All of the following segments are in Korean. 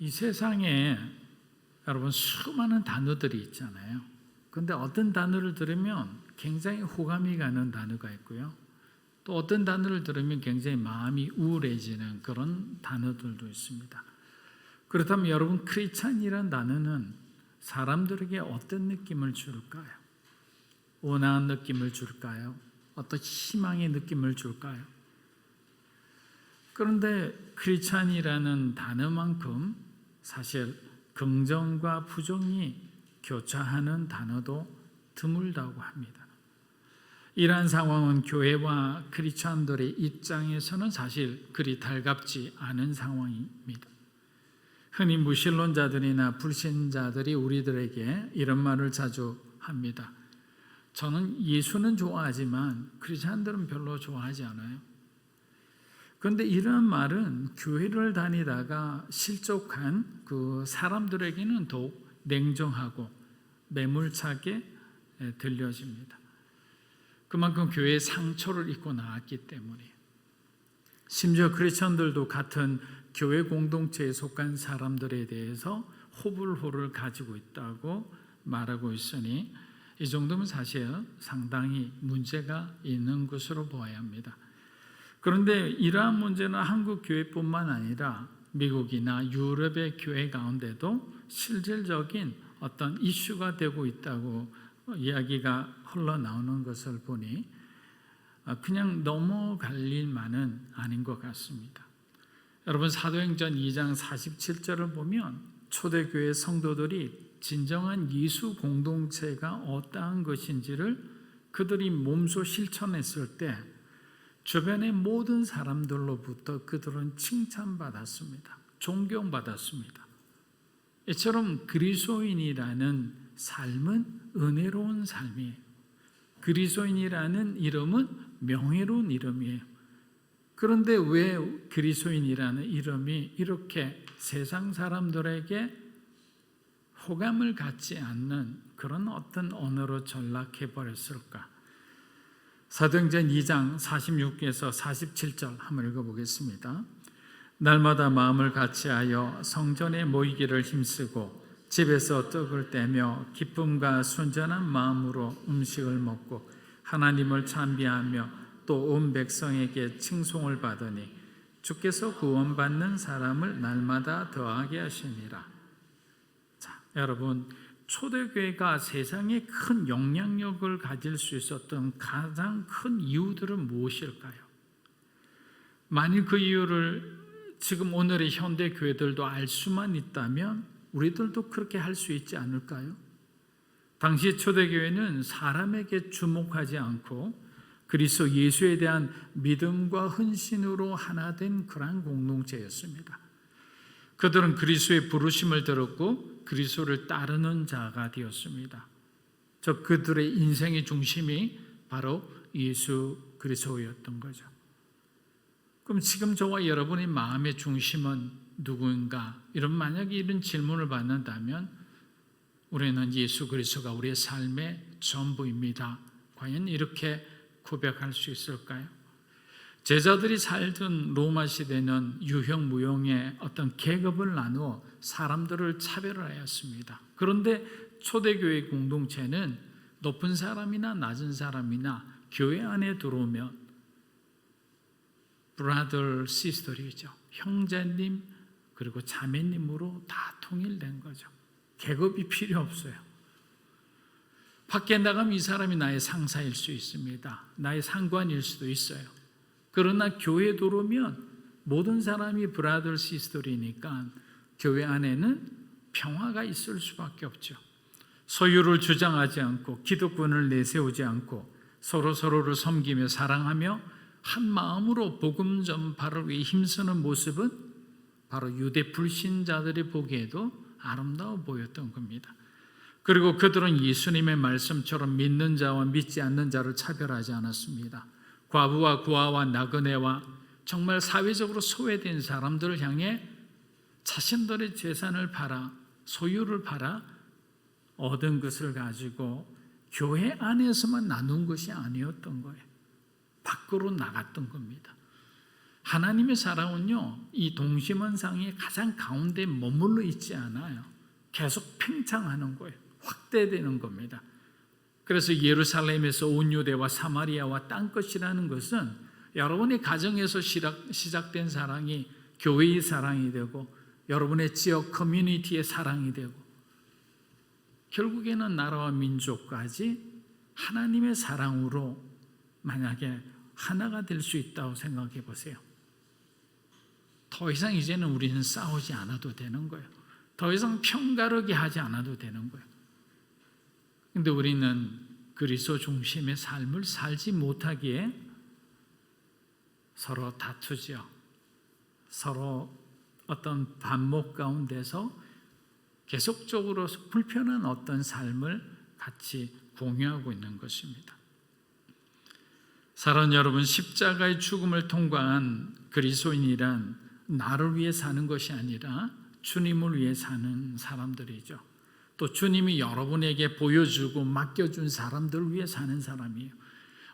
이 세상에 여러분 수많은 단어들이 있잖아요. 그런데 어떤 단어를 들으면 굉장히 호감이 가는 단어가 있고요. 또 어떤 단어를 들으면 굉장히 마음이 우울해지는 그런 단어들도 있습니다. 그렇다면 여러분, 크리스찬이라는 단어는 사람들에게 어떤 느낌을 줄까요? 온화한 느낌을 줄까요? 어떤 희망의 느낌을 줄까요? 그런데 크리스찬이라는 단어만큼 사실 긍정과 부정이 교차하는 단어도 드물다고 합니다. 이러한 상황은 교회와 크리스찬들의 입장에서는 사실 그리 달갑지 않은 상황입니다. 흔히 무신론자들이나 불신자들이 우리들에게 이런 말을 자주 합니다. 저는 예수는 좋아하지만 크리스찬들은 별로 좋아하지 않아요. 그런데 이런 말은 교회를 다니다가 실족한 그 사람들에게는 더욱 냉정하고 매몰차게 들려집니다. 그만큼 교회의 상처를 입고 나왔기 때문에. 심지어 크리스천들도 같은 교회 공동체에 속한 사람들에 대해서 호불호를 가지고 있다고 말하고 있으니 이 정도면 사실 상당히 문제가 있는 것으로 보아야 합니다. 그런데 이러한 문제는 한국 교회뿐만 아니라 미국이나 유럽의 교회 가운데도 실질적인 어떤 이슈가 되고 있다고 이야기가 흘러나오는 것을 보니 그냥 넘어갈 일만은 아닌 것 같습니다. 여러분, 사도행전 2장 47절을 보면 초대교회 성도들이 진정한 예수 공동체가 어떠한 것인지를 그들이 몸소 실천했을 때 주변의 모든 사람들로부터 그들은 칭찬받았습니다. 존경받았습니다. 이처럼 그리스도인이라는 삶은 은혜로운 삶이에요. 그리스도인이라는 이름은 명예로운 이름이에요. 그런데 왜 그리스도인이라는 이름이 이렇게 세상 사람들에게 호감을 갖지 않는 그런 어떤 언어로 전락해 버렸을까? 사도행전 2장 46에서 47절 한번 읽어보겠습니다. 날마다 마음을 같이하여 성전에 모이기를 힘쓰고 집에서 떡을 떼며 기쁨과 순전한 마음으로 음식을 먹고 하나님을 찬미하며 또 온 백성에게 칭송을 받으니 주께서 구원받는 사람을 날마다 더하게 하시니라. 자, 여러분, 초대교회가 세상에 큰 영향력을 가질 수 있었던 가장 큰 이유들은 무엇일까요? 만일 그 이유를 지금 오늘의 현대 교회들도 알 수만 있다면 우리들도 그렇게 할 수 있지 않을까요? 당시 초대교회는 사람에게 주목하지 않고 그리스도 예수에 대한 믿음과 헌신으로 하나 된 그러한 공동체였습니다. 그들은 그리스도의 부르심을 들었고 그리스도를 따르는 자가 되었습니다. 즉 그들의 인생의 중심이 바로 예수 그리스도였던 거죠. 그럼 지금 저와 여러분의 마음의 중심은 누구인가? 만약에 이런 질문을 받는다면 우리는 예수 그리스도가 우리의 삶의 전부입니다. 과연 이렇게 고백할 수 있을까요? 제자들이 살던 로마 시대는 유형 무형의 어떤 계급을 나누어 사람들을 차별하였습니다. 그런데 초대교회 공동체는 높은 사람이나 낮은 사람이나 교회 안에 들어오면 브라더 시스터이죠. 형제님 그리고 자매님으로 다 통일된 거죠. 계급이 필요 없어요. 밖에 나가면 이 사람이 나의 상사일 수 있습니다. 나의 상관일 수도 있어요. 그러나 교회에 들어오면 모든 사람이 브라더 시스터이니까 교회 안에는 평화가 있을 수밖에 없죠. 소유를 주장하지 않고 기득권을 내세우지 않고 서로를 섬기며 사랑하며 한 마음으로 복음 전파를 위해 힘쓰는 모습은 바로 유대 불신자들이 보기에도 아름다워 보였던 겁니다. 그리고 그들은 예수님의 말씀처럼 믿는 자와 믿지 않는 자를 차별하지 않았습니다. 과부와 고아와 나그네와 정말 사회적으로 소외된 사람들을 향해 자신들의 재산을 팔아 소유를 팔아 얻은 것을 가지고 교회 안에서만 나눈 것이 아니었던 거예요. 밖으로 나갔던 겁니다. 하나님의 사랑은요, 이 동심원상의 가장 가운데 머물러 있지 않아요. 계속 팽창하는 거예요. 확대되는 겁니다. 그래서 예루살렘에서 온 유대와 사마리아와 땅끝이라는 것은 여러분의 가정에서 시작된 사랑이 교회의 사랑이 되고 여러분의 지역 커뮤니티의 사랑이 되고 결국에는 나라와 민족까지 하나님의 사랑으로 만약에 하나가 될 수 있다고 생각해 보세요. 더 이상 이제는 우리는 싸우지 않아도 되는 거예요. 더 이상 편가르게 하지 않아도 되는 거예요. 근데 우리는 그리스도 중심의 삶을 살지 못하기에 서로 다투죠. 서로 어떤 반목 가운데서 계속적으로 불편한 어떤 삶을 같이 공유하고 있는 것입니다. 사랑하는 여러분, 십자가의 죽음을 통과한 그리스도인이란 나를 위해 사는 것이 아니라 주님을 위해 사는 사람들이죠. 또 주님이 여러분에게 보여주고 맡겨준 사람들을 위해 사는 사람이에요.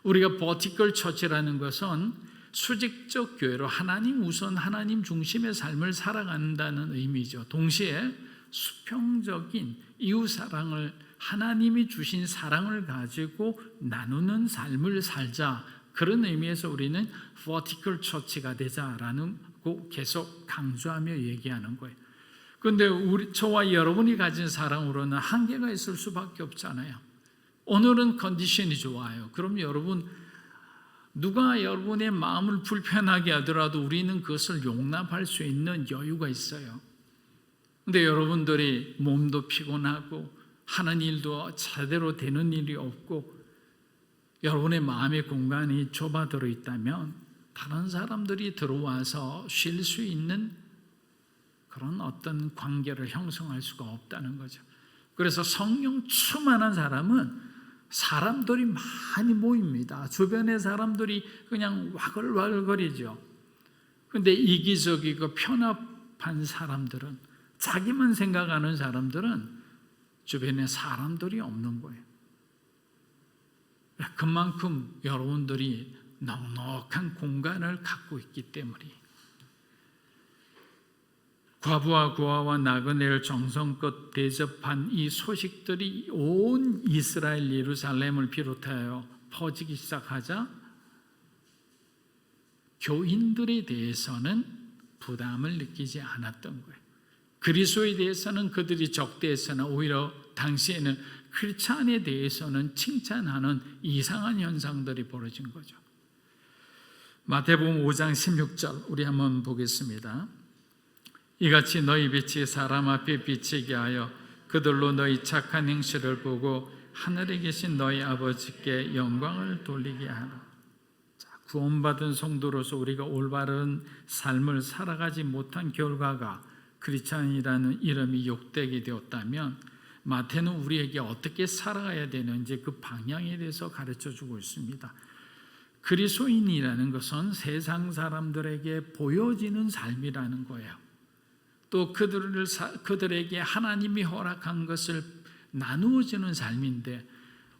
우리가 버티컬 처치라는 것은 수직적 교회로 하나님 우선 하나님 중심의 삶을 살아간다는 의미죠. 동시에 수평적인 이웃사랑을 하나님이 주신 사랑을 가지고 나누는 삶을 살자, 그런 의미에서 우리는 버티컬 처치가 되자라는 거 계속 강조하며 얘기하는 거예요. 그런데 저와 여러분이 가진 사랑으로는 한계가 있을 수밖에 없잖아요. 오늘은 컨디션이 좋아요. 그럼 여러분, 누가 여러분의 마음을 불편하게 하더라도 우리는 그것을 용납할 수 있는 여유가 있어요. 근데 여러분들이 몸도 피곤하고 하는 일도 제대로 되는 일이 없고 여러분의 마음의 공간이 좁아들어 있다면 다른 사람들이 들어와서 쉴 수 있는 그런 어떤 관계를 형성할 수가 없다는 거죠. 그래서 성령 충만한 사람은 사람들이 많이 모입니다. 주변의 사람들이 그냥 와글와글거리죠. 그런데 이기적이고 편협한 사람들은, 자기만 생각하는 사람들은 주변에 사람들이 없는 거예요. 그만큼 여러분들이 넉넉한 공간을 갖고 있기 때문이에요. 과부와 고아와 나그네를 정성껏 대접한 이 소식들이 온 이스라엘 예루살렘을 비롯하여 퍼지기 시작하자 교인들에 대해서는 부담을 느끼지 않았던 거예요. 그리스도에 대해서는 그들이 적대했으나 오히려 당시에는 크리스찬에 대해서는 칭찬하는 이상한 현상들이 벌어진 거죠. 마태복음 5장 16절 우리 한번 보겠습니다. 이같이 너희 빛이 사람 앞에 비치게 하여 그들로 너희 착한 행실을 보고 하늘에 계신 너희 아버지께 영광을 돌리게 하라. 구원받은 성도로서 우리가 올바른 삶을 살아가지 못한 결과가 크리스찬이라는 이름이 욕되게 되었다면 마태는 우리에게 어떻게 살아가야 되는지 그 방향에 대해서 가르쳐주고 있습니다. 그리스도인이라는 것은 세상 사람들에게 보여지는 삶이라는 거예요. 또 그들에게 하나님이 허락한 것을 나누어지는 삶인데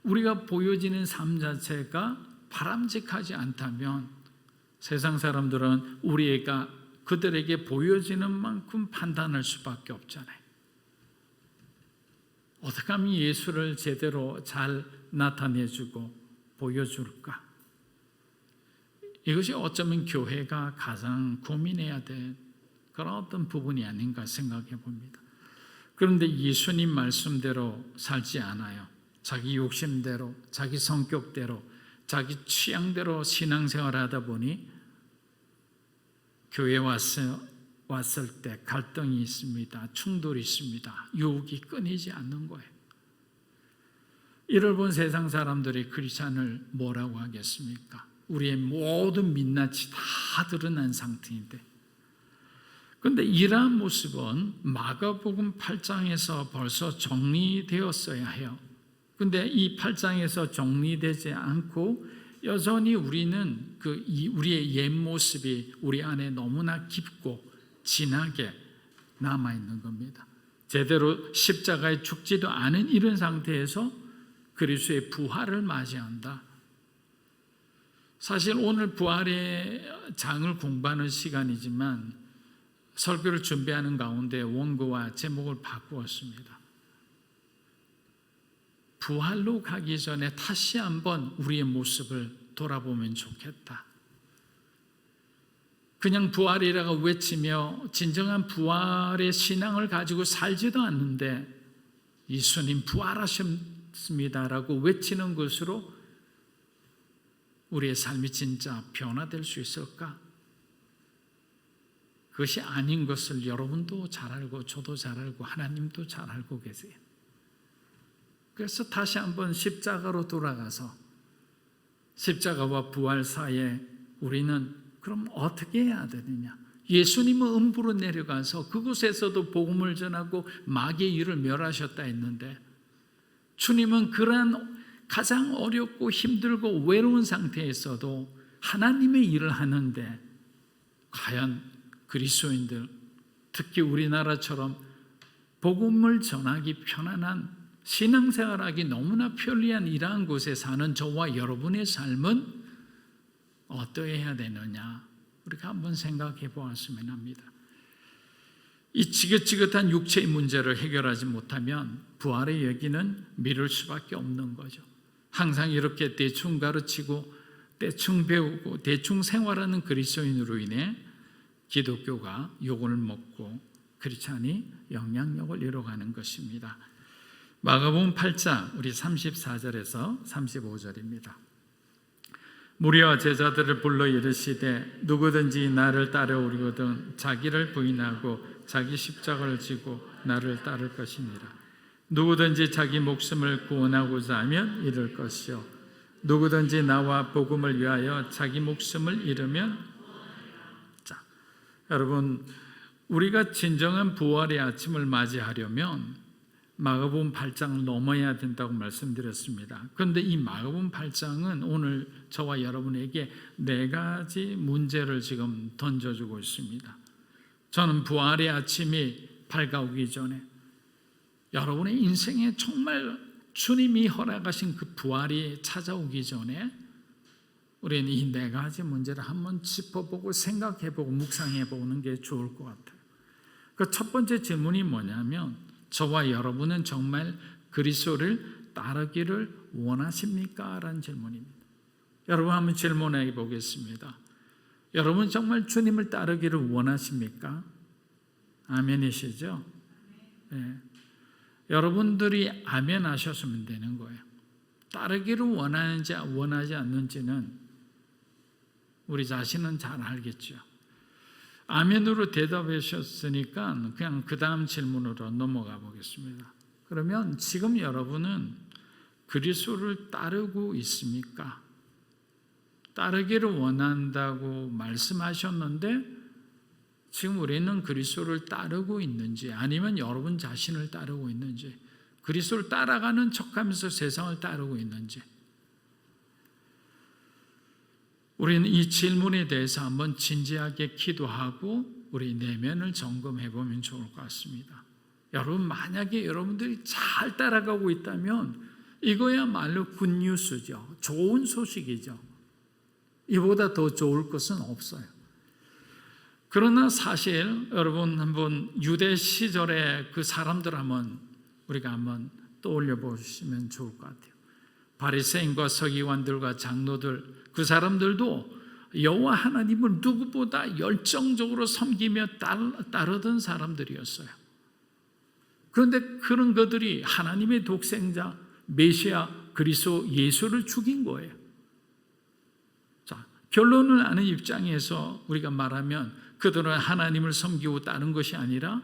우리가 보여지는 삶 자체가 바람직하지 않다면 세상 사람들은 우리가 그들에게 보여지는 만큼 판단할 수밖에 없잖아요. 어떻게 하면 예수를 제대로 잘 나타내주고 보여줄까? 이것이 어쩌면 교회가 가장 고민해야 될 그런 어떤 부분이 아닌가 생각해 봅니다. 그런데 예수님 말씀대로 살지 않아요. 자기 욕심대로, 자기 성격대로, 자기 취향대로 신앙생활을 하다 보니 교회에 왔을 때 갈등이 있습니다. 충돌이 있습니다. 유혹이 끊이지 않는 거예요. 이를 본 세상 사람들이 크리스찬을 뭐라고 하겠습니까? 우리의 모든 민낯이 다 드러난 상태인데, 그런데 이러한 모습은 마가복음 8장에서 벌써 정리되었어야 해요. 그런데 이 8장에서 정리되지 않고 여전히 우리는 우리의 옛 모습이 우리 안에 너무나 깊고 진하게 남아있는 겁니다. 제대로 십자가에 죽지도 않은 이런 상태에서 그리스도의 부활을 맞이한다. 사실 오늘 부활의 장을 공부하는 시간이지만 설교를 준비하는 가운데 원고와 제목을 바꾸었습니다. 부활로 가기 전에 다시 한번 우리의 모습을 돌아보면 좋겠다. 그냥 부활이라고 외치며 진정한 부활의 신앙을 가지고 살지도 않는데 예수님 부활하셨습니다라고 외치는 것으로 우리의 삶이 진짜 변화될 수 있을까? 그것이 아닌 것을 여러분도 잘 알고 저도 잘 알고 하나님도 잘 알고 계세요. 그래서 다시 한번 십자가로 돌아가서 십자가와 부활 사이에 우리는 그럼 어떻게 해야 되느냐? 예수님은 음부로 내려가서 그곳에서도 복음을 전하고 마귀의 일을 멸하셨다 했는데 주님은 그러한 가장 어렵고 힘들고 외로운 상태에서도 하나님의 일을 하는데 과연 그리스도인들, 특히 우리나라처럼 복음을 전하기 편안한 신앙생활하기 너무나 편리한 이러한 곳에 사는 저와 여러분의 삶은 어떠해야 되느냐, 우리가 한번 생각해 보았으면 합니다. 이 지긋지긋한 육체의 문제를 해결하지 못하면 부활의 얘기는 미룰 수밖에 없는 거죠. 항상 이렇게 대충 가르치고 대충 배우고 대충 생활하는 그리스도인으로 인해 기독교가 욕을 먹고 크리스찬이 영향력을 잃어가는 것입니다. 마가복음 8장 우리 34절에서 35절입니다. 무리와 제자들을 불러 이르시되 누구든지 나를 따라오려거든 자기를 부인하고 자기 십자가를 지고 나를 따를 것이니라. 누구든지 자기 목숨을 구원하고자 하면 잃을 것이요 누구든지 나와 복음을 위하여 자기 목숨을 잃으면. 자, 여러분, 우리가 진정한 부활의 아침을 맞이하려면 마가복음 8장을 넘어야 된다고 말씀드렸습니다. 그런데 이 마가복음 8장은 오늘 저와 여러분에게 4가지 문제를 지금 던져주고 있습니다. 저는 부활의 아침이 밝아오기 전에 여러분의 인생에 정말 주님이 허락하신 그 부활이 찾아오기 전에 우리는 이 4가지 문제를 한번 짚어보고 생각해보고 묵상해보는 게 좋을 것 같아요. 그 첫 번째 질문이 뭐냐면 저와 여러분은 정말 그리스도를 따르기를 원하십니까? 라는 질문입니다. 여러분 한번 질문해 보겠습니다. 여러분 정말 주님을 따르기를 원하십니까? 아멘이시죠? 네. 여러분들이 아멘 하셨으면 되는 거예요. 따르기를 원하는지 원하지 않는지는 우리 자신은 잘 알겠죠. 아멘으로 대답하셨으니까 그냥 그 다음 질문으로 넘어가 보겠습니다. 그러면 지금 여러분은 그리스도를 따르고 있습니까? 따르기를 원한다고 말씀하셨는데 지금 우리는 그리스도를 따르고 있는지 아니면 여러분 자신을 따르고 있는지 그리스도를 따라가는 척하면서 세상을 따르고 있는지 우리는 이 질문에 대해서 한번 진지하게 기도하고 우리 내면을 점검해 보면 좋을 것 같습니다. 여러분 만약에 여러분들이 잘 따라가고 있다면 이거야말로 굿뉴스죠. 좋은 소식이죠. 이보다 더 좋을 것은 없어요. 그러나 사실 여러분 한번 유대 시절의 그 사람들 우리가 한번 떠올려 보시면 좋을 것 같아요. 바리새인과 서기관들과 장로들 그 사람들도 여호와 하나님을 누구보다 열정적으로 섬기며 따르던 사람들이었어요. 그런데 그런 그들이 하나님의 독생자 메시아 그리스도 예수를 죽인 거예요. 자, 결론을 아는 입장에서 우리가 말하면 그들은 하나님을 섬기고 따른 것이 아니라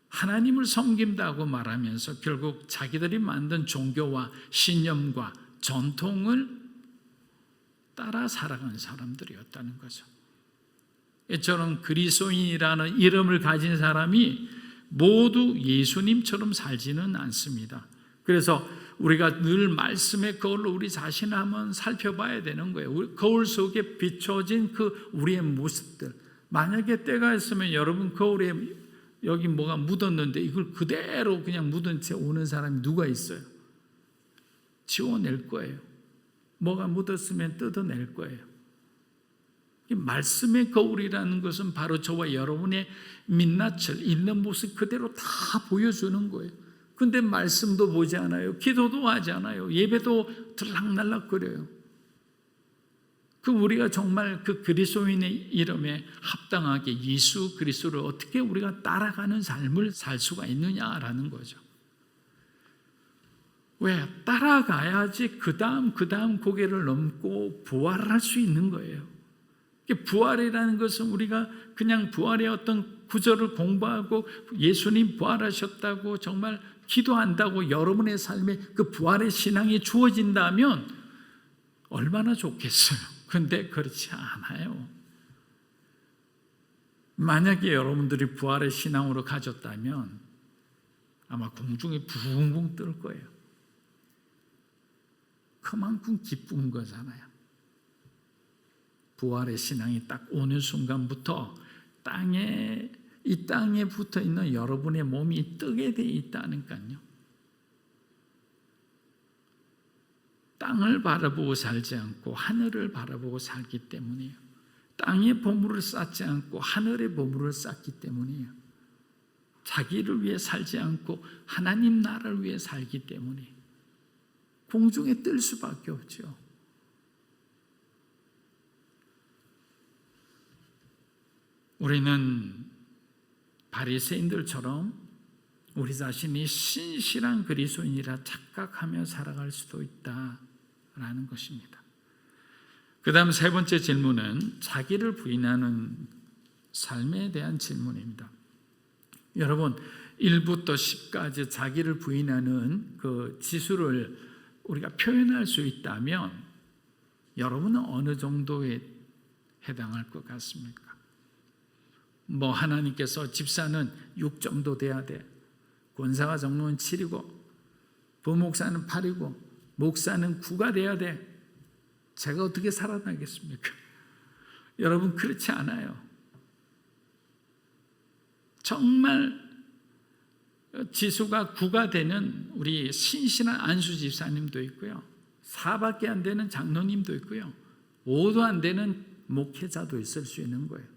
하나님을 섬긴다고 말하면서 결국 자기들이 만든 종교와 신념과 전통을 따라 살아간 사람들이었다는 거죠. 이처럼 그리스도인이라는 이름을 가진 사람이 모두 예수님처럼 살지는 않습니다. 그래서 우리가 늘 말씀에 거울로 우리 자신을 한번 살펴봐야 되는 거예요. 거울 속에 비춰진 그 우리의 모습들. 만약에 때가 있으면 여러분 거울에 여기 뭐가 묻었는데 이걸 그대로 그냥 묻은 채 오는 사람이 누가 있어요? 지워낼 거예요. 뭐가 묻었으면 뜯어낼 거예요. 말씀의 거울이라는 것은 바로 저와 여러분의 민낯을 있는 모습 그대로 다 보여주는 거예요. 근데 말씀도 보지 않아요. 기도도 하지 않아요. 예배도 들락날락거려요. 우리가 정말 그 그리스도인의 이름에 합당하게 예수 그리스도를 어떻게 우리가 따라가는 삶을 살 수가 있느냐라는 거죠. 왜? 따라가야지 그 다음 고개를 넘고 부활할 수 있는 거예요. 부활이라는 것은 우리가 그냥 부활의 어떤 구절을 공부하고 예수님 부활하셨다고 정말 기도한다고 여러분의 삶에 그 부활의 신앙이 주어진다면 얼마나 좋겠어요. 근데 그렇지 않아요. 만약에 여러분들이 부활의 신앙으로 가졌다면 아마 공중이 붕붕 뜰 거예요. 그만큼 기쁜 거잖아요. 부활의 신앙이 딱 오는 순간부터 이 땅에 붙어 있는 여러분의 몸이 뜨게 돼 있다니까요. 땅을 바라보고 살지 않고 하늘을 바라보고 살기 때문이에요. 땅의 보물을 쌓지 않고 하늘의 보물을 쌓기 때문이에요. 자기를 위해 살지 않고 하나님 나라를 위해 살기 때문에 공중에 뜰 수밖에 없죠. 우리는 바리새인들처럼 우리 자신이 신실한 그리스도인이라 착각하며 살아갈 수도 있다라는 것입니다. 그 다음 세 번째 질문은 자기를 부인하는 삶에 대한 질문입니다. 여러분 1부터 10까지 자기를 부인하는 그 지수를 우리가 표현할 수 있다면 여러분은 어느 정도에 해당할 것 같습니까? 하나님께서 집사는 6 정도 돼야 돼. 권사가 정도는 7이고 부목사는 8이고 목사는 9가 돼야 돼. 제가 어떻게 살아나겠습니까? 여러분 그렇지 않아요. 정말 지수가 9가 되는 우리 신실한 안수 집사님도 있고요. 4밖에 안 되는 장로님도 있고요. 5도 안 되는 목회자도 있을 수 있는 거예요.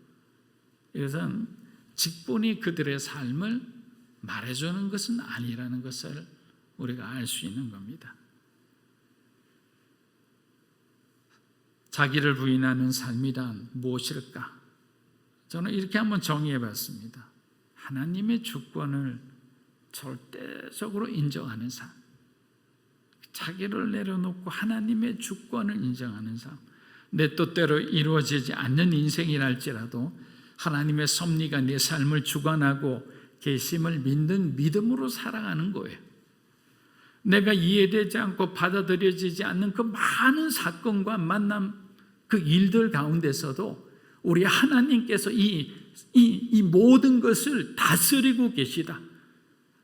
이것은 직분이 그들의 삶을 말해주는 것은 아니라는 것을 우리가 알 수 있는 겁니다. 자기를 부인하는 삶이란 무엇일까? 저는 이렇게 한번 정의해 봤습니다. 하나님의 주권을 절대적으로 인정하는 삶, 자기를 내려놓고 하나님의 주권을 인정하는 삶, 내 뜻대로 이루어지지 않는 인생이랄지라도 하나님의 섭리가 내 삶을 주관하고 계심을 믿는 믿음으로 살아가는 거예요. 내가 이해되지 않고 받아들여지지 않는 그 많은 사건과 만남, 그 일들 가운데서도 우리 하나님께서 이 모든 것을 다스리고 계시다.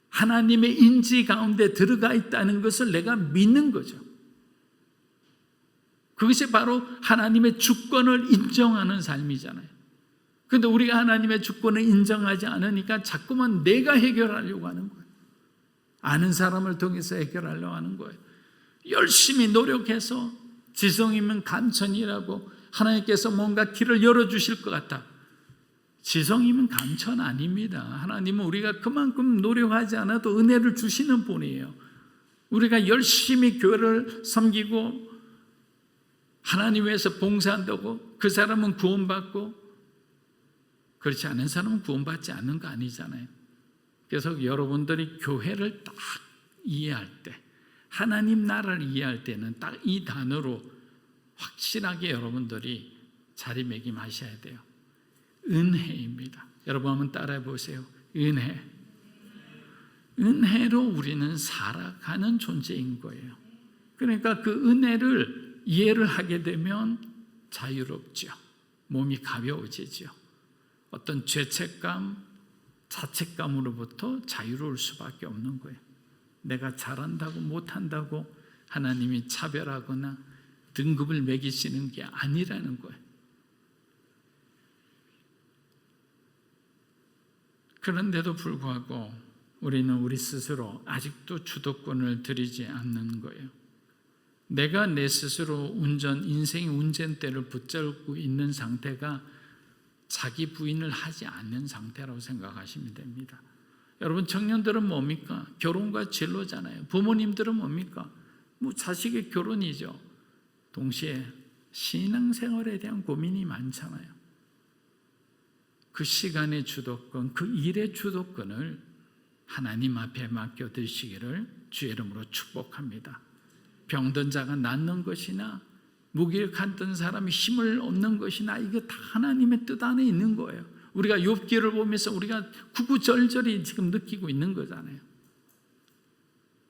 하나님의 인지 가운데 들어가 있다는 것을 내가 믿는 거죠. 그것이 바로 하나님의 주권을 인정하는 삶이잖아요. 그런데 우리가 하나님의 주권을 인정하지 않으니까 자꾸만 내가 해결하려고 하는 거예요. 아는 사람을 통해서 해결하려고 하는 거예요. 열심히 노력해서 지성이면 감천이라고 하나님께서 뭔가 길을 열어주실 것 같아. 지성이면 감천 아닙니다. 하나님은 우리가 그만큼 노력하지 않아도 은혜를 주시는 분이에요. 우리가 열심히 교회를 섬기고 하나님 위해서 봉사한다고 그 사람은 구원받고 그렇지 않은 사람은 구원받지 않는 거 아니잖아요. 그래서 여러분들이 교회를 딱 이해할 때, 하나님 나라를 이해할 때는 딱 이 단어로 확실하게 여러분들이 자리매김하셔야 돼요. 은혜입니다. 여러분 한번 따라해 보세요. 은혜. 은혜로 우리는 살아가는 존재인 거예요. 그러니까 그 은혜를 이해를 하게 되면 자유롭죠. 몸이 가벼워지죠. 어떤 죄책감, 자책감으로부터 자유로울 수밖에 없는 거예요. 내가 잘한다고 못한다고 하나님이 차별하거나 등급을 매기시는 게 아니라는 거예요. 그런데도 불구하고 우리는 우리 스스로 아직도 주도권을 드리지 않는 거예요. 내가 내 스스로 인생의 운전대를 붙잡고 있는 상태가 자기 부인을 하지 않는 상태라고 생각하시면 됩니다. 여러분, 청년들은 뭡니까? 결혼과 진로잖아요. 부모님들은 뭡니까? 자식의 결혼이죠. 동시에 신앙생활에 대한 고민이 많잖아요. 그 시간의 주도권, 그 일의 주도권을 하나님 앞에 맡겨드리시기를 주의 이름으로 축복합니다. 병든 자가 낫는 것이나 무기력한 사람이 힘을 얻는 것이나 이게 다 하나님의 뜻 안에 있는 거예요. 우리가 욥기를 보면서 우리가 구구절절히 지금 느끼고 있는 거잖아요.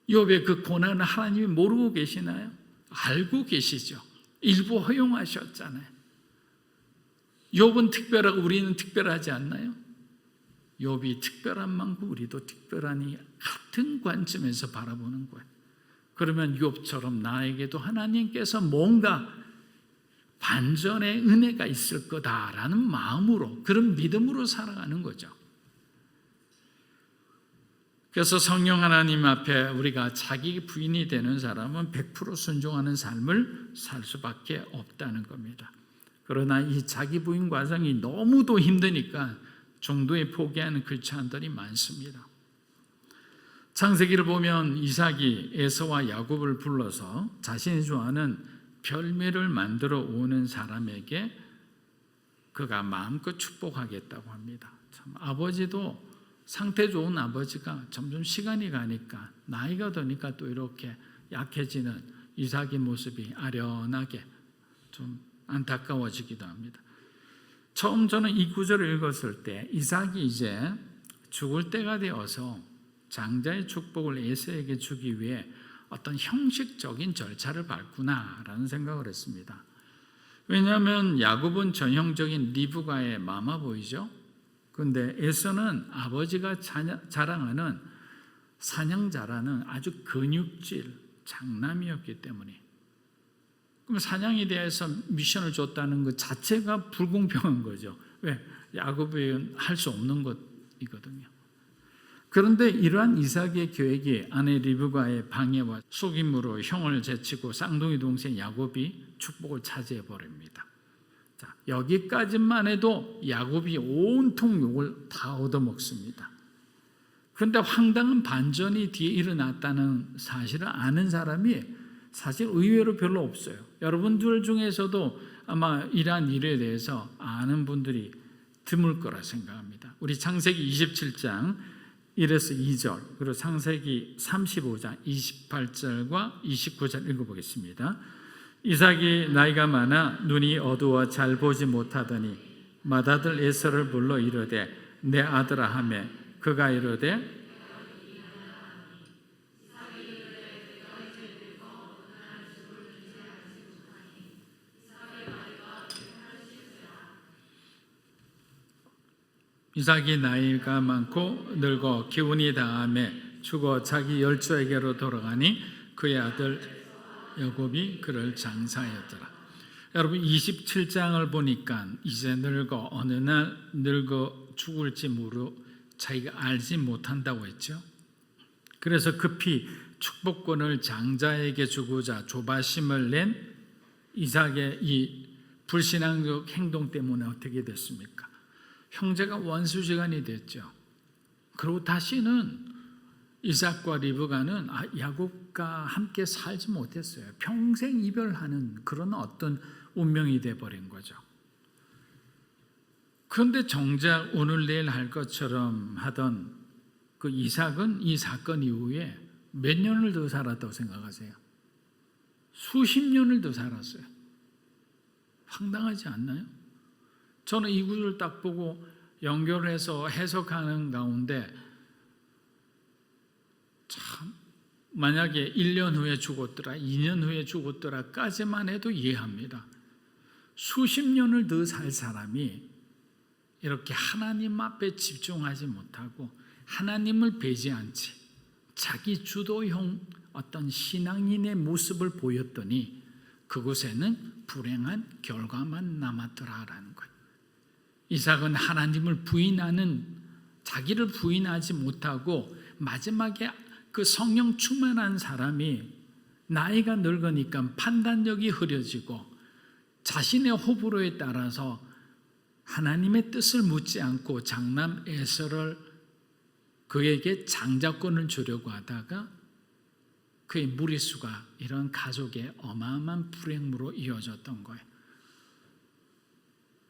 욥의 그 고난을 하나님이 모르고 계시나요? 알고 계시죠. 일부 허용하셨잖아요. 욥은 특별하고 우리는 특별하지 않나요? 욥이 특별한 만큼 우리도 특별하니 같은 관점에서 바라보는 거예요. 그러면 욥처럼 나에게도 하나님께서 뭔가 반전의 은혜가 있을 거다라는 마음으로, 그런 믿음으로 살아가는 거죠. 그래서 성령 하나님 앞에 우리가 자기 부인이 되는 사람은 100% 순종하는 삶을 살 수밖에 없다는 겁니다. 그러나 이 자기 부인 과정이 너무도 힘드니까 중도에 포기하는 크리스찬들이 많습니다. 창세기를 보면 이삭이 에서와 야곱을 불러서 자신이 좋아하는 별매를 만들어 오는 사람에게 그가 마음껏 축복하겠다고 합니다. 참, 아버지도 상태 좋은 아버지가 점점 시간이 가니까 나이가 드니까 또 이렇게 약해지는 이삭의 모습이 아련하게 좀 안타까워지기도 합니다. 처음 저는 이 구절을 읽었을 때 이삭이 이제 죽을 때가 되어서 장자의 축복을 에서에게 주기 위해 어떤 형식적인 절차를 밟구나라는 생각을 했습니다. 왜냐하면 야곱은 전형적인 리브가의 마마보이죠. 그런데 에서는 아버지가 자랑하는 사냥자라는 아주 근육질 장남이었기 때문에, 그럼 사냥에 대해서 미션을 줬다는 것 자체가 불공평한 거죠. 왜? 야곱은 할 수 없는 것이거든요. 그런데 이러한 이삭의 계획이 아내 리브가의 방해와 속임으로 형을 제치고 쌍둥이 동생 야곱이 축복을 차지해 버립니다. 자, 여기까지만 해도 야곱이 온통 욕을 다 얻어먹습니다. 그런데 황당한 반전이 뒤에 일어났다는 사실을 아는 사람이 사실 의외로 별로 없어요. 여러분들 중에서도 아마 이러한 일에 대해서 아는 분들이 드물 거라 생각합니다. 우리 창세기 27장 1에서 2절, 그리고 창세기 35장 28절과 29절 읽어보겠습니다. 이삭이 나이가 많아 눈이 어두워 잘 보지 못하더니 맏아들 에서를 불러 이르되 내 아들아 하매 그가 이르되 이삭이 나이가 많고 늙어 기운이 다함에 죽어 자기 열조에게로 돌아가니 그의 아들 야곱이 그를 장사하였더라. 여러분 27장을 보니까 이제 늙어 어느 날 늙어 죽을지 모르 자기가 알지 못한다고 했죠. 그래서 급히 축복권을 장자에게 주고자 조바심을 낸 이삭의 이 불신앙적 행동 때문에 어떻게 됐습니까? 형제가 원수지간이 됐죠. 그리고 다시는 이삭과 리브가는 야곱과 함께 살지 못했어요. 평생 이별하는 그런 어떤 운명이 돼버린 거죠. 그런데 정작 오늘 내일 할 것처럼 하던 그 이삭은 이 사건 이후에 몇 년을 더 살았다고 생각하세요? 수십 년을 더 살았어요. 황당하지 않나요? 저는 이 구절을 딱 보고 연결해서 해석하는 가운데 참 만약에 1년 후에 죽었더라, 2년 후에 죽었더라까지만 해도 이해합니다. 수십 년을 더 살 사람이 이렇게 하나님 앞에 집중하지 못하고 하나님을 배제한 채 자기 주도형 어떤 신앙인의 모습을 보였더니 그곳에는 불행한 결과만 남았더라라는 거예요. 이삭은 하나님을 부인하는, 자기를 부인하지 못하고 마지막에 그 성령 충만한 사람이 나이가 늙으니까 판단력이 흐려지고 자신의 호불호에 따라서 하나님의 뜻을 묻지 않고 장남 에서를 그에게 장자권을 주려고 하다가 그의 무리수가 이런 가족의 어마어마한 불행으로 이어졌던 거예요.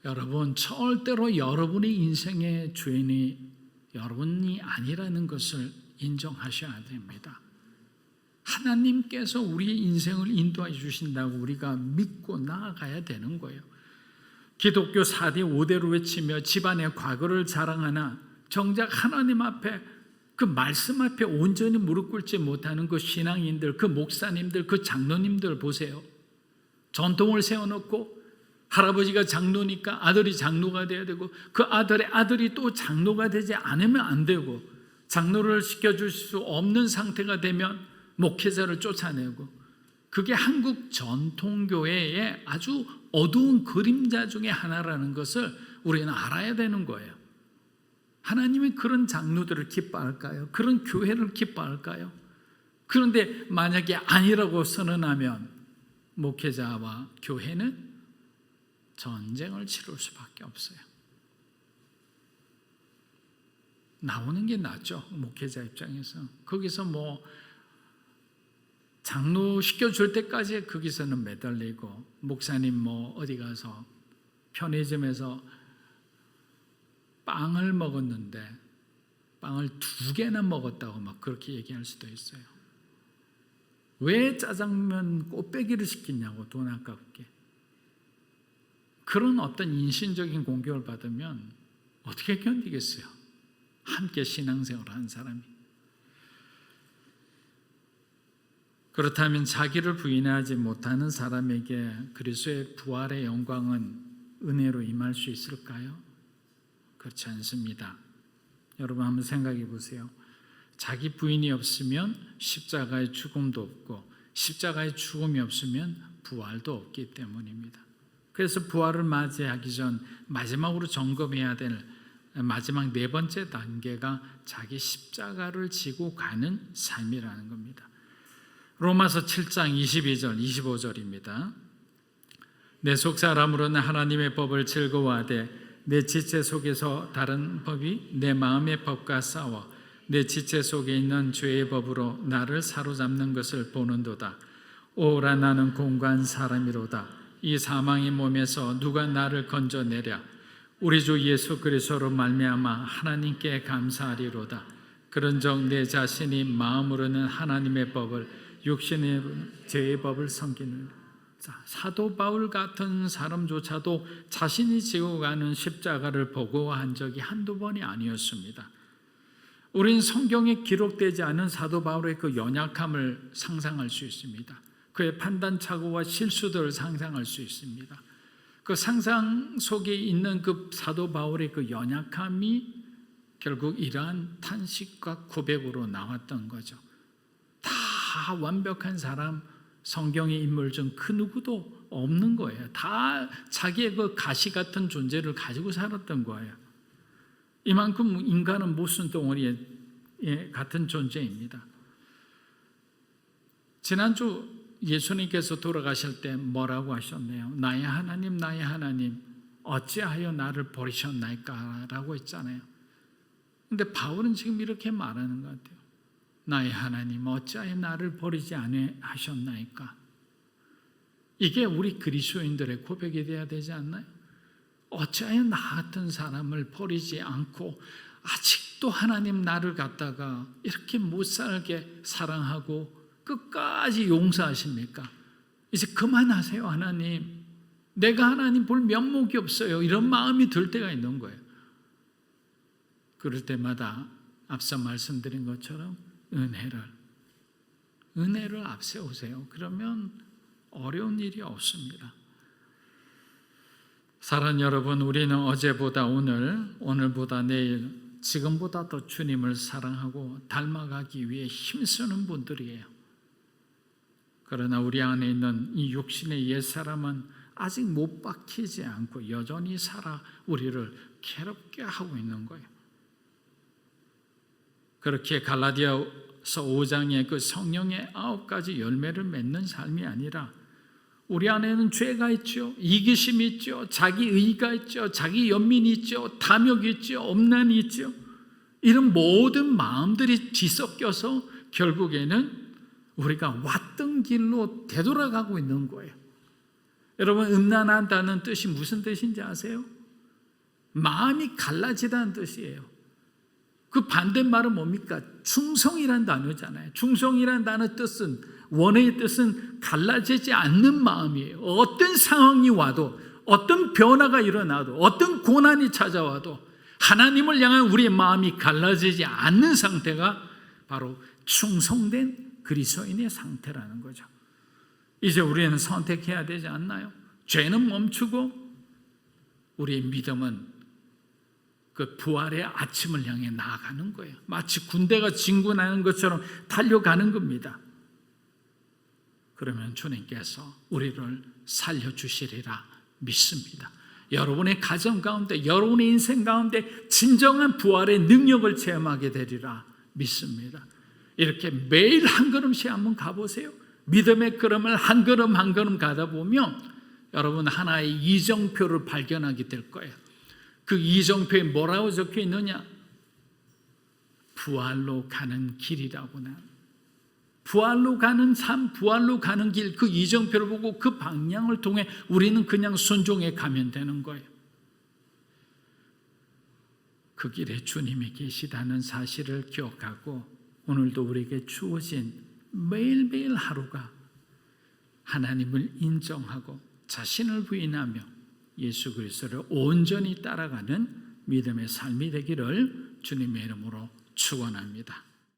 여러분, 절대로 여러분의 인생의 주인이 여러분이 아니라는 것을 인정하셔야 됩니다. 하나님께서 우리의 인생을 인도해 주신다고 우리가 믿고 나아가야 되는 거예요. 기독교 4대 5대로 외치며 집안의 과거를 자랑하나 정작 하나님 앞에 그 말씀 앞에 온전히 무릎 꿇지 못하는 그 신앙인들, 그 목사님들, 그 장로님들 보세요. 전통을 세워놓고 할아버지가 장로니까 아들이 장로가 돼야 되고 그 아들의 아들이 또 장로가 되지 않으면 안 되고 장로를 시켜줄 수 없는 상태가 되면 목회자를 쫓아내고 그게 한국 전통교회의 아주 어두운 그림자 중에 하나라는 것을 우리는 알아야 되는 거예요. 하나님이 그런 장로들을 기뻐할까요? 그런 교회를 기뻐할까요? 그런데 만약에 아니라고 선언하면 목회자와 교회는 전쟁을 치를 수밖에 없어요. 나오는 게 낫죠. 목회자 입장에서. 거기서 뭐 장로 시켜줄 때까지 거기서는 매달리고 목사님 뭐 어디 가서 편의점에서 빵을 먹었는데 빵을 2개나 먹었다고 막 그렇게 얘기할 수도 있어요. 왜 짜장면 꽃배기를 시키냐고, 돈 아깝게. 그런 어떤 인신적인 공격을 받으면 어떻게 견디겠어요? 함께 신앙생활을 한 사람이. 그렇다면 자기를 부인하지 못하는 사람에게 그리스도의 부활의 영광은 은혜로 임할 수 있을까요? 그렇지 않습니다. 여러분 한번 생각해 보세요. 자기 부인이 없으면 십자가의 죽음도 없고 십자가의 죽음이 없으면 부활도 없기 때문입니다. 그래서 부활을 맞이하기 전 마지막으로 점검해야 될 마지막 4번째 단계가 자기 십자가를 지고 가는 삶이라는 겁니다. 로마서 7장 22절 25절입니다. 내 속사람으로는 하나님의 법을 즐거워하되 내 지체 속에서 다른 법이 내 마음의 법과 싸워 내 지체 속에 있는 죄의 법으로 나를 사로잡는 것을 보는도다. 오라 나는 공고한 사람이로다. 이 사망의 몸에서 누가 나를 건져내랴. 우리 주 예수 그리스도로 말미암아 하나님께 감사하리로다. 그런즉 내 자신이 마음으로는 하나님의 법을 육신의 죄의 법을 섬기는 사도 바울 같은 사람조차도 자신이 지고 가는 십자가를 보고한 적이 한두 번이 아니었습니다. 우린 성경에 기록되지 않은 사도 바울의 그 연약함을 상상할 수 있습니다. 그의 판단착오와 실수들을 상상할 수 있습니다. 그 상상 속에 있는 그 사도 바울의 그 연약함이 결국 이러한 탄식과 고백으로 나왔던 거죠. 다 완벽한 사람, 성경의 인물 중 그 누구도 없는 거예요. 다 자기의 그 가시 같은 존재를 가지고 살았던 거예요. 이만큼 인간은 모순덩어리 같은 존재입니다. 지난주 예수님께서 돌아가실 때 뭐라고 하셨나요? 나의 하나님, 나의 하나님, 어찌하여 나를 버리셨나이까? 라고 했잖아요. 근데 바울은 지금 이렇게 말하는 것 같아요. 나의 하나님, 어찌하여 나를 버리지 아니하셨나이까? 이게 우리 그리스도인들의 고백이 되어야 되지 않나요? 어찌하여 나 같은 사람을 버리지 않고 아직도 하나님 나를 갖다가 이렇게 못 살게 사랑하고 끝까지 용서하십니까? 이제 그만하세요, 하나님. 내가 하나님 볼 면목이 없어요. 이런 마음이 들 때가 있는 거예요. 그럴 때마다 앞서 말씀드린 것처럼 은혜를 앞세우세요. 그러면 어려운 일이 없습니다. 사랑하는 여러분, 우리는 어제보다 오늘보다 내일, 지금보다 더 주님을 사랑하고 닮아가기 위해 힘쓰는 분들이에요. 그러나 우리 안에 있는 이 육신의 옛사람은 아직 못 박히지 않고 여전히 살아 우리를 괴롭게 하고 있는 거예요. 그렇게 갈라디아 고린도서 5장의 그 성령의 9가지 열매를 맺는 삶이 아니라 우리 안에는 죄가 있죠. 이기심이 있죠. 자기 의가 있죠. 자기 연민이 있죠. 탐욕이 있죠. 엄란이 있죠. 이런 모든 마음들이 뒤섞여서 결국에는 우리가 왔던 길로 되돌아가고 있는 거예요. 여러분, 음란하다는 뜻이 무슨 뜻인지 아세요? 마음이 갈라지다는 뜻이에요. 그 반대말은 뭡니까? 충성이란 단어잖아요. 충성이란 단어 뜻은, 원어의 뜻은 갈라지지 않는 마음이에요. 어떤 상황이 와도, 어떤 변화가 일어나도, 어떤 고난이 찾아와도 하나님을 향한 우리의 마음이 갈라지지 않는 상태가 바로 충성된 그리스도인의 상태라는 거죠. 이제 우리는 선택해야 되지 않나요? 죄는 멈추고 우리의 믿음은 그 부활의 아침을 향해 나아가는 거예요. 마치 군대가 진군하는 것처럼 달려가는 겁니다. 그러면 주님께서 우리를 살려주시리라 믿습니다. 여러분의 가정 가운데, 여러분의 인생 가운데 진정한 부활의 능력을 체험하게 되리라 믿습니다. 이렇게 매일 한 걸음씩 한번 가보세요. 믿음의 걸음을 한 걸음 한 걸음 가다 보면 여러분 하나의 이정표를 발견하게 될 거예요. 그 이정표에 뭐라고 적혀 있느냐? 부활로 가는 길이라고나. 부활로 가는 삶, 부활로 가는 길, 그 이정표를 보고 그 방향을 통해 우리는 그냥 순종해 가면 되는 거예요. 그 길에 주님이 계시다는 사실을 기억하고 오늘도 우리에게 주어진 매일매일 하루가 하나님을 인정하고 자신을 부인하며 예수 그리스도를 온전히 따라가는 믿음의 삶이 되기를 주님의 이름으로 축원합니다.